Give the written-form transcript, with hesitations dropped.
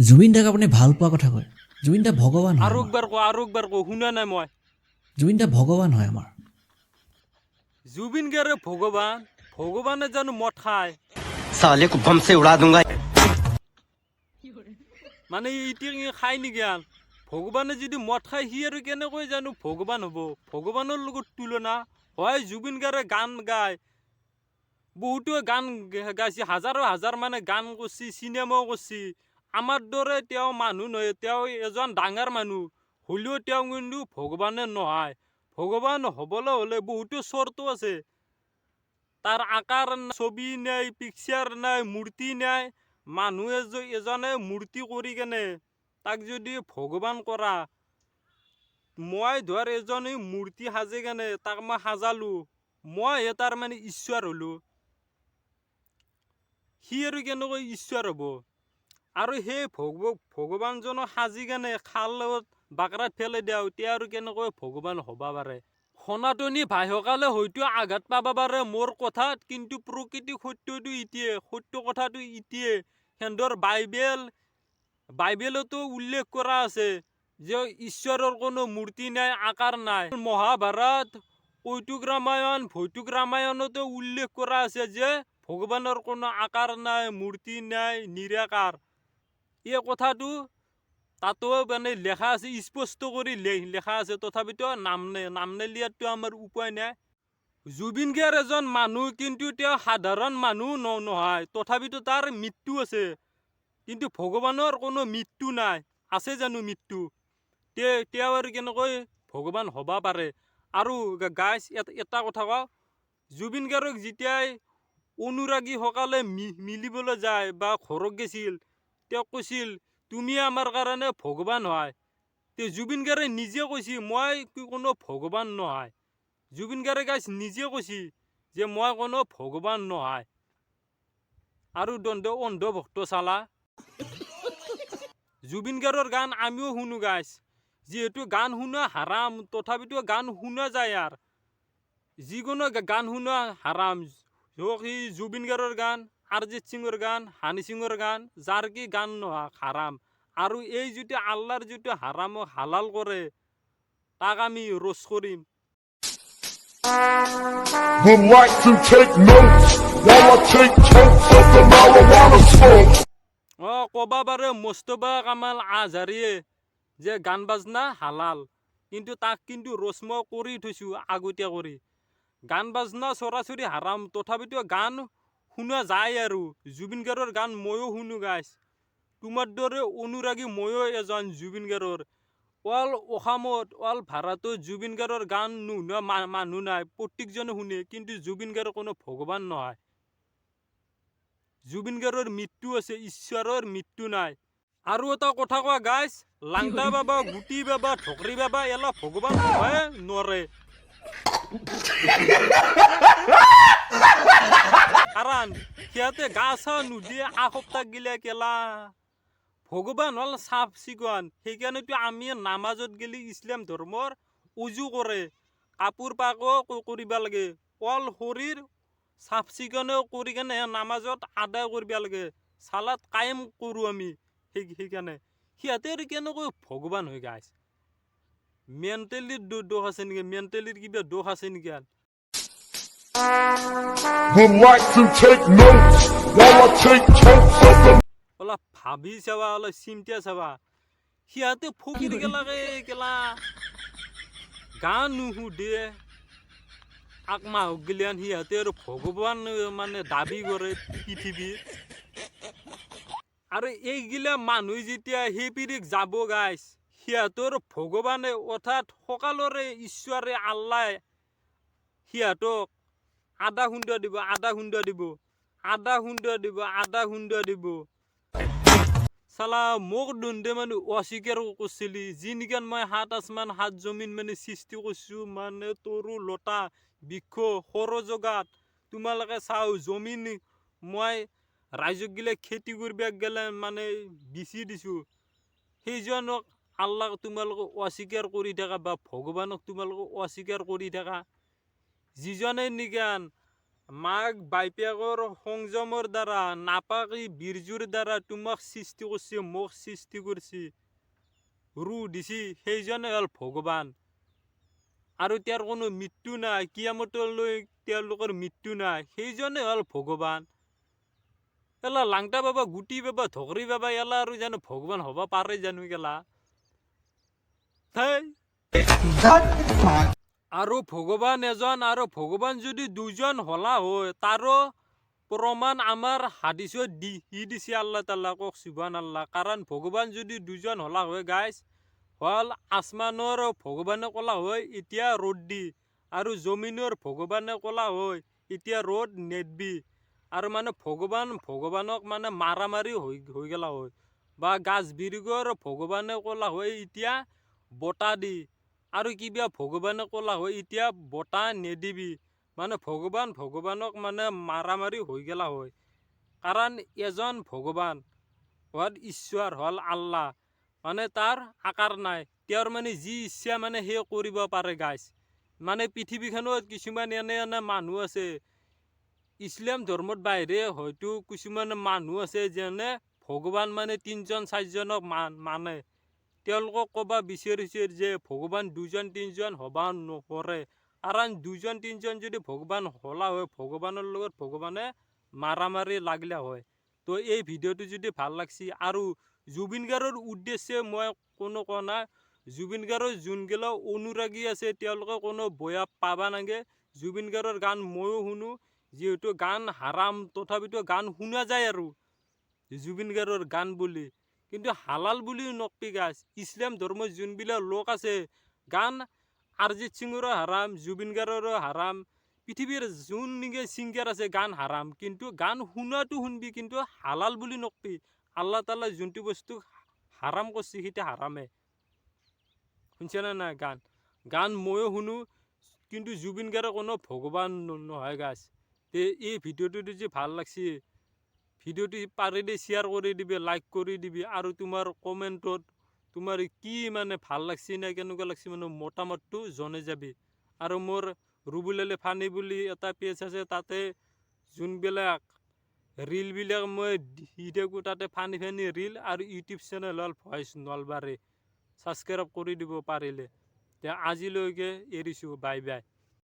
জুবিন দাক আপুনি ভাল পোৱা কথা কয়। জুবিন দা ভগৱান হয় আৰু আমাৰ। একবাৰ কওঁ শুনা নাই মই। জুবিন দা ভগৱান হয় আমাৰ। জুবিন গাৰ্গে ভগৱানে জানো মদ খায়? साले को बम से उड़ा दूंगा। মানে এতিয়া খাই নেকি আন? ভগৱানে যদি মদ খায় সি আৰু কেনেকৈ জানো ভগৱান হ'ব? ভগৱানৰ লগত তুলনা হয়। জুবিন গাৰ্গে গান গায়, বহুতো গান গাইছে, হাজাৰ মানে গান কৰিছে, চিনেমাও কৰিছে। আমাৰ দৰে তেওঁ মানুহ নহয়, তেওঁ এজন ডাঙৰ মানুহ হ'লেও তেওঁ কিন্তু ভগৱানে নহয়। ভগৱান হ'বলৈ হ'লে বহুতো চৰ্ত আছে। তাৰ আকাৰ ছবি নাই, পিকচাৰ নাই, মূৰ্তি নাই। মানুহ এজনে মূৰ্তি কৰি কেনে তাক যদি ভগৱান কৰা, মই ধৰ এজনে মূৰ্তি সাজে কেনে তাক মই সাজালো, মই তাৰ মানে ঈশ্বৰ হলো। সি আৰু কেনেকৈ ঈশ্বৰ হ'ব? আৰু সেই ভগৱানজনক সাজি কেনে খালত বাকৰাত পেলাই দিওঁ, তেওঁ আৰু কেনেকৈ ভগৱান হ'ব পাৰে? সনাতনী ভাইসকলে হয়তো আঘাত পাব পাৰে মোৰ কথাত, কিন্তু প্ৰকৃতিক সত্যটো ইটিয়ে, সত্য কথাটো ইটিয়ে। সিহঁতৰ বাইবেলতো উল্লেখ কৰা আছে যে ঈশ্বৰৰ কোনো মূৰ্তি নাই, আকাৰ নাই। মহাভাৰত, কৌতুক ৰামায়ণ, ভৌতুক ৰামায়ণতো উল্লেখ কৰা আছে যে ভগৱানৰ কোনো আকাৰ নাই, মূৰ্তি নাই, নিৰাকাৰ। এই কথাটো তাতো মানে লেখা আছে, স্পষ্ট কৰি লেখা আছে। তথাপিতো নাম নেলিয়াতো আমাৰ উপায় নাই। জুবিন গাৰ্গ এজন মানুহ, কিন্তু তেওঁ সাধাৰণ মানুহ নহয়। তথাপিতো তাৰ মৃত্যু আছে, কিন্তু ভগৱানৰ কোনো মৃত্যু নাই। আছে জানো মৃত্যু? তেওঁ আৰু কেনেকৈ ভগৱান হ'ব পাৰে? আৰু গাইজ এটা কথা কওঁ, জুবিন গাৰ্গক যেতিয়াই অনুৰাগীসকলে মিলিবলৈ যায় বা ঘৰত গৈছিল, তেওঁক কৈছিল তুমি আমাৰ কাৰণে ভগৱান হয়। জুবিন গাৰ্গে নিজে কৈছে মই কোনো ভগৱান নহয়। জুবিন গাৰ্গে গাইজ নিজে কৈছে যে মই কোনো ভগৱান নহয়। আৰু অন্ধভক্ত চালা। জুবিন গাৰ্গৰ গান আমিও শুনো গাইজ, যিহেতু গান শুনা হাৰাম, তথাপিতো গান শুনা যায়। আৰু যিকোনো গান শুনা হাৰাম, সি জুবিন গাৰ্গৰ গান, অৰিজিত সিঙৰ গান, হানি সিঙৰ গান, যাৰ কি গান নহওক হাৰাম। আৰু এই যিটো আল্লাহৰ যিটো হাৰামক হালাল কৰে, তাক আমি ৰোজ কৰিম। Would like to take notes while I take totes of the marijuana smoke. ক'বা পাৰে মোস্তফা কামাল আজহাৰীয়ে যে গান বাজনা হালাল, কিন্তু তাক কিন্তু ৰস্ম কৰি থৈছো আগতীয়া কৰি। গান বাজনা চৰাচৰি হাৰাম, তথাপিতো গান শুনা যায়। আৰু জুবিন গাৰ্গৰ গান ময়ো শুনো গাইছ। তোমাৰ দৰে অনুৰাগী ময়ো এজন জুবিন গাৰ্গৰ। অল অসমত, অল ভাৰতত জুবিন গাৰ্গৰ গান নুশুনা মানুহ নাই। প্ৰত্যেকজনে শুনে, কিন্তু জুবিন গাৰ্গ কোনো ভগৱান নহয়। জুবিন গাৰ্গৰ মৃত্যু আছে, ঈশ্বৰৰ মৃত্যু নাই। আৰু এটা কথা কোৱা গাইছ, লাংটা বাবা, গুটি বাবা, ঠকৰি বাবা এলা ভগৱান হবই নোৱাৰে। কাৰণ সিহঁতে গা চা নুধুৱে আসপ্তাহ গিলে কেলা। ভগৱান হ'ল চাফ চিকুণ, সেইকাৰণেতো আমি নামাজত গেলি ইছলাম ধৰ্মৰ উজু কৰে, কাপোৰ পাকো কৰিব লাগে, অল শৰীৰ চাফ চিকুণো কৰি কেনে নামাজত আদায় কৰিব লাগে। চালাত কায়েম কৰোঁ আমি। সেইকাৰণে সিহঁতে আৰু কেনেকৈ ভগৱান হৈ গাইছ? মেণ্টেলিৰ দোষ আছে নেকি? মেণ্টেলিৰ কিবা দোষ আছে নেকি? Would like to take notes while I take totes of the অলপ ভাবি চাবা, অলপ চিন্তা চাবা। সিহঁতে ফকিৰ গেলা গান নুশুধে, আকমাহক গিলান সিহঁতে আৰু ভগৱান মানে দাবী কৰে পৃথিৱীত। আৰু এইগিলা মানুহ যেতিয়া সেই পিৰিক যাব গাইছ, সিহঁতৰ ভগৱানে অৰ্থাৎ সকলোৰে ঈশ্বৰে আল্লাই সিহঁতক আধা খুন্দা দিব, আধা খুন্দা দিব, আধা খুন্দা দিব, আধা খুন্দা দিব। চালা মোক দণ্ডে মানে অস্বীকাৰ কৰিছিলি, যি নেকি মই ৭ আসমান ৭ জমিন মানে সৃষ্টি কৰিছো, মানে তৰু লতা বৃক্ষ সৌৰজগত তোমালোকে চাও জমিন মই ৰাইজক গিলে খেতি কৰিব গেলে মানে বিচি দিছো। সেইজনক আল্লাহক তোমালোকে অস্বীকাৰ কৰি থাকা বা ভগৱানক তোমালোকে অস্বীকাৰ কৰি থাকা। যিজনে নিগান মাক বাইপেকৰ সংযমৰ দ্বাৰা নাপাকি বীৰ্যুৰ দ্বাৰা তোমাক সৃষ্টি কৰিছে, মোক সৃষ্টি কৰিছে, ৰূহ দিছি, সেইজনে হ'ল ভগৱান। আৰু তেওঁৰ কোনো মৃত্যু নাই, কিয়ামতলৈ তেওঁলোকৰ মৃত্যু নাই, সেইজনে হ'ল ভগৱান। এলা লাংটা বাবা, গুটি বাবা, ধকৰি বাবা, এলা আৰু জানো ভগৱান হ'ব পাৰে জানো গেলা? আৰু ভগৱান এজন, আৰু ভগৱান যদি দুজন হলা হয়, তাৰো প্ৰমাণ আমাৰ হাদিছত দিছে আল্লাহ তাআলা, কক সুবহান আল্লাহ। কাৰণ ভগৱান যদি দুজন হলা হয় গাইছ, হল আসমানৰ ভগৱানে কলা হয় এতিয়া ৰ'দ দি, আৰু জমিনৰ ভগৱানে কলা হয় এতিয়া ৰ'দ নেদবি। আৰু মানে ভগৱানক মানে মাৰামাৰি হৈ গেলা হয়। বা গাছ বিৰিগৰ ভগৱানে কলা হয় এতিয়া বতাহ দি, আৰু কিবা ভগৱানে কলা হয় এতিয়া বতাহ নেদিবি। মানে ভগৱানক মানে মাৰামাৰি হৈ গেলা হয়। কাৰণ এজন ভগৱান হল ঈশ্বৰ, হল আল্লাহ, মানে তাৰ আকাৰ নাই, তেওঁৰ মানে যি ইচ্ছা মানে সেই কৰিব পাৰে গাইছ। মানে পৃথিৱীখনত কিছুমান এনে মানুহ আছে, ইছলাম ধৰ্মত বাহিৰে হয়তো কিছুমান মানুহ আছে যেনে ভগৱান মানে 3জন 4জনক মানে। তেওঁলোকক ক'ব বিচাৰিছে যে ভগৱান 2জন 3জন হবা নপৰে। কাৰণ 2জন 3জন যদি ভগৱান হলা হয়, ভগৱানৰ লগত ভগৱানে মাৰামাৰি লাগিলে হয়। তো এই ভিডিঅ'টো যদি ভাল লাগছি, আৰু জুবিন গাৰ্গৰ উদ্দেশ্যে মই কোনো কোৱা নাই, জুবিন গাৰ্গৰ যোনগিলা অনুৰাগী আছে তেওঁলোকে কোনো বয়া পাবা নাগে। জুবিন গাৰ্গৰ গান ময়ো শুনো, যিহেতু গান হাৰাম, তথাপিতো গান শুনা যায় আৰু জুবিন গাৰ্গৰ গান বুলি। কিন্তু হালাল বুলি নকবি গাইছ। ইছলাম ধৰ্মৰ যোনবিলাক লোক আছে, গান অৰিজিত সিঙৰো হাৰাম, জুবিন গাৰ্গৰো হাৰাম, পৃথিৱীৰ যোন নেকি ছিংগাৰ আছে গান হাৰাম, কিন্তু গান শুনাটো শুনবি, কিন্তু হালাল বুলি নকবি। আল্লাহ তাআলা যোনটো বস্তু হাৰাম কৰিছে সেইটো হাৰামে। শুনছানে নাই? গান ময়ো শুনো, কিন্তু জুবিন গাৰ্গ কোনো ভগৱান নহয় গাইছ। এই ভিডিঅ'টো যদি ভাল লাগছি, ভিডিঅ'টো পাৰিলে শ্বেয়াৰ কৰি দিবি, লাইক কৰি দিবি, আৰু তোমাৰ কমেণ্টত তোমাৰ কি মানে ভাল লাগছি নে কেনেকুৱা লাগছি মানে মতামতটো জনাই যাবি। আৰু মোৰ ৰুবুলালি ফানি বুলি এটা পেজ আছে, তাতে যোনবিলাক ৰিলবিলাক মই দি থাকোঁ, তাতে ফানি ৰিল, আৰু ইউটিউব চেনেল হ'ল ভইচ নলবাৰী। ছাবস্ক্ৰাইব কৰি দিব পাৰিলে। আজিলৈকে এৰিছোঁ, বাই বাই।